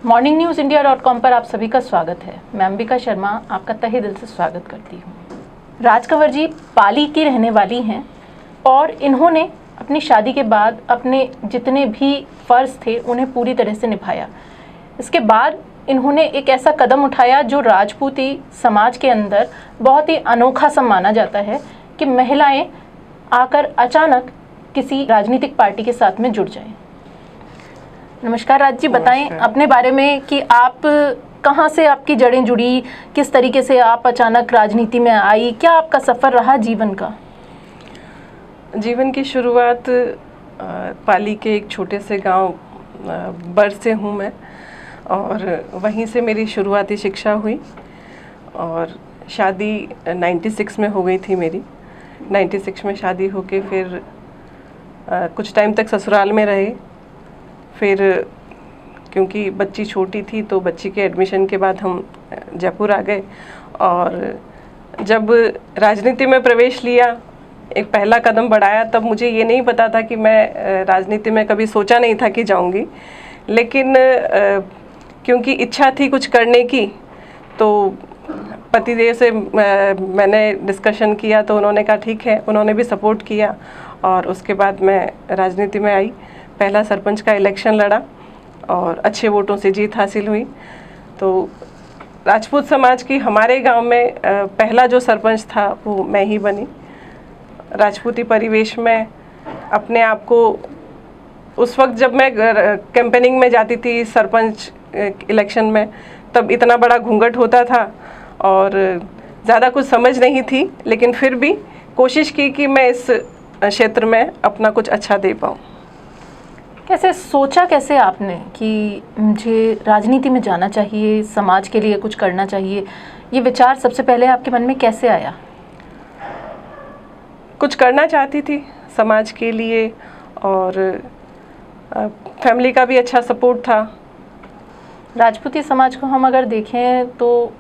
morningnews.india.com पर आप सभी का स्वागत है। मैं अंबिका शर्मा आपका तहे दिल से स्वागत करती हूँ। राज कंवर जी पाली की रहने वाली हैं और इन्होंने अपनी शादी के बाद अपने जितने भी फ़र्ज़ थे उन्हें पूरी तरह से निभाया। इसके बाद इन्होंने एक ऐसा कदम उठाया जो राजपूती समाज के अंदर बहुत ही अनोखा सा माना जाता है कि महिलाएं आकर अचानक किसी राजनीतिक पार्टी के साथ में जुड़ जाएं। नमस्कार राज जी, बताएं अपने बारे में कि आप कहाँ से आपकी जड़ें जुड़ी, किस तरीके से आप अचानक राजनीति में आई, क्या आपका सफ़र रहा जीवन का? जीवन की शुरुआत पाली के एक छोटे से गांव बर से हूँ मैं, और वहीं से मेरी शुरुआती शिक्षा हुई और शादी 96 में हो गई थी मेरी। 96 में शादी होके फिर कुछ टाइम तक ससुराल में रहे। फिर क्योंकि बच्ची छोटी थी तो बच्ची के एडमिशन के बाद हम जयपुर आ गए, और जब राजनीति में प्रवेश लिया, एक पहला कदम बढ़ाया, तब मुझे ये नहीं पता था कि मैं राजनीति में, कभी सोचा नहीं था कि जाऊंगी, लेकिन क्योंकि इच्छा थी कुछ करने की, तो पतिदेव से मैंने डिस्कशन किया तो उन्होंने कहा ठीक है, उन्होंने भी सपोर्ट किया और उसके बाद मैं राजनीति में आई। पहला सरपंच का इलेक्शन लड़ा और अच्छे वोटों से जीत हासिल हुई। तो राजपूत समाज की हमारे गांव में पहला जो सरपंच था वो मैं ही बनी। राजपूती परिवेश में अपने आप को, उस वक्त जब मैं कैंपेनिंग में जाती थी सरपंच इलेक्शन में, तब इतना बड़ा घूंघट होता था और ज़्यादा कुछ समझ नहीं थी, लेकिन फिर भी कोशिश की कि मैं इस क्षेत्र में अपना कुछ अच्छा दे पाऊँ। कैसे सोचा, कैसे आपने कि मुझे राजनीति में जाना चाहिए, समाज के लिए कुछ करना चाहिए, ये विचार सबसे पहले आपके मन में कैसे आया? कुछ करना चाहती थी समाज के लिए और फैमिली का भी अच्छा सपोर्ट था। राजपूती समाज को हम अगर देखें तो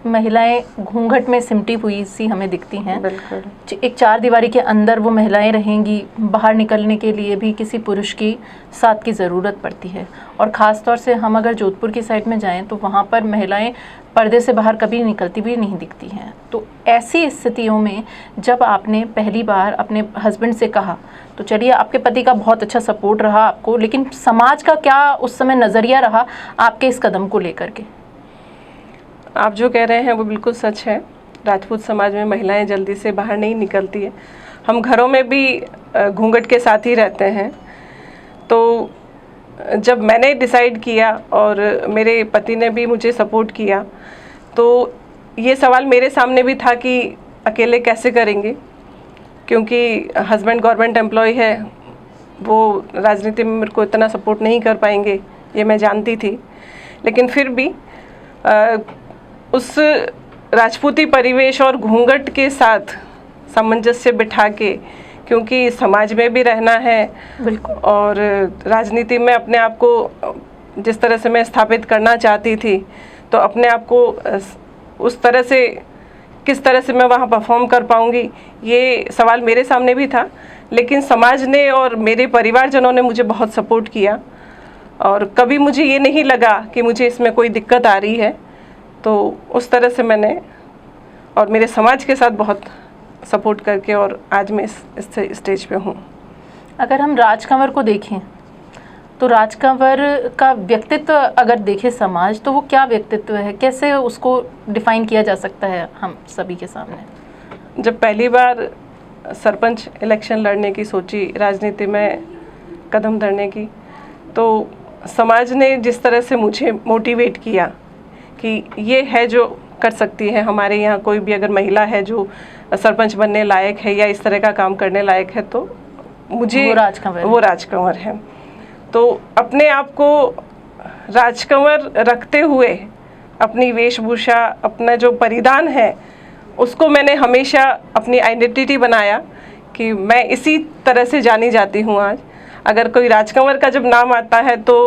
महिलाएं घूंघट में सिमटी हुई सी हमें दिखती हैं। बिल्कुल। एक चार दीवारी के अंदर वो महिलाएं रहेंगी, बाहर निकलने के लिए भी किसी पुरुष की साथ की ज़रूरत पड़ती है। और ख़ास तौर से हम अगर जोधपुर की साइड में जाएं तो वहाँ पर महिलाएं पर्दे से बाहर कभी निकलती भी नहीं दिखती हैं। तो ऐसी स्थितियों में जब आपने पहली बार अपने हस्बैंड से कहा, तो चलिए आपके पति का बहुत अच्छा सपोर्ट रहा आपको, लेकिन समाज का क्या उस समय नज़रिया रहा आपके इस कदम को लेकर के? आप जो कह रहे हैं वो बिल्कुल सच है। राजपूत समाज में महिलाएं जल्दी से बाहर नहीं निकलती है। हम घरों में भी घूंघट के साथ ही रहते हैं। तो जब मैंने डिसाइड किया और मेरे पति ने भी मुझे सपोर्ट किया, तो ये सवाल मेरे सामने भी था कि अकेले कैसे करेंगे, क्योंकि हस्बैंड गवर्नमेंट एम्प्लॉय है, वो राजनीति में मेरे को इतना सपोर्ट नहीं कर पाएंगे, ये मैं जानती थी। लेकिन फिर भी उस राजपूती परिवेश और घूंघट के साथ सामंजस्य बिठा के, क्योंकि समाज में भी रहना है और राजनीति में अपने आप को जिस तरह से मैं स्थापित करना चाहती थी, तो अपने आप को उस तरह से किस तरह से मैं वहाँ परफॉर्म कर पाऊँगी, ये सवाल मेरे सामने भी था। लेकिन समाज ने और मेरे परिवारजनों ने मुझे बहुत सपोर्ट किया और कभी मुझे ये नहीं लगा कि मुझे इसमें कोई दिक्कत आ रही है। तो उस तरह से मैंने और मेरे समाज के साथ बहुत सपोर्ट करके और आज मैं इस स्टेज पे हूँ। अगर हम राज कंवर को देखें तो राज कंवर का व्यक्तित्व अगर देखें समाज, तो वो क्या व्यक्तित्व है, कैसे उसको डिफ़ाइन किया जा सकता है हम सभी के सामने? जब पहली बार सरपंच इलेक्शन लड़ने की सोची, राजनीति में कदम धरने की, तो समाज ने जिस तरह से मुझे मोटिवेट किया कि ये है जो कर सकती है, हमारे यहाँ कोई भी अगर महिला है जो सरपंच बनने लायक है या इस तरह का काम करने लायक है, तो मुझे वो राजकंवर है। तो अपने आप को राजकंवर रखते हुए अपनी वेशभूषा, अपना जो परिधान है, उसको मैंने हमेशा अपनी आइडेंटिटी बनाया कि मैं इसी तरह से जानी जाती हूँ। आज अगर कोई राजकंवर का जब नाम आता है तो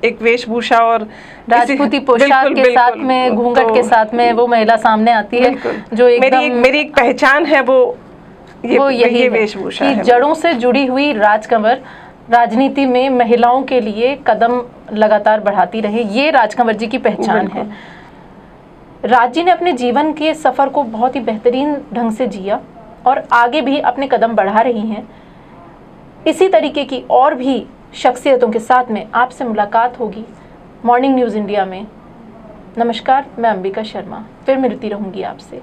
एक वेशभूषा और राजपूती पोशाक के साथ में, घूंघट के साथ में वो महिला सामने आती है, जो मेरी एक पहचान है, वो यही वेशभूषा है। जड़ों से जुड़ी हुई राज कंवर राजनीति में महिलाओं के लिए कदम लगातार बढ़ाती रहे, ये राज कंवर जी की पहचान है। राज जी ने अपने जीवन के सफ़र को बहुत ही बेहतरीन ढंग से जिया और आगे भी अपने कदम बढ़ा रही हैं। इसी तरीके की और भी शख्सियतों के साथ में आपसे मुलाकात होगी मॉर्निंग न्यूज़ इंडिया में। नमस्कार, मैं अंबिका शर्मा, फिर मिलती रहूँगी आपसे।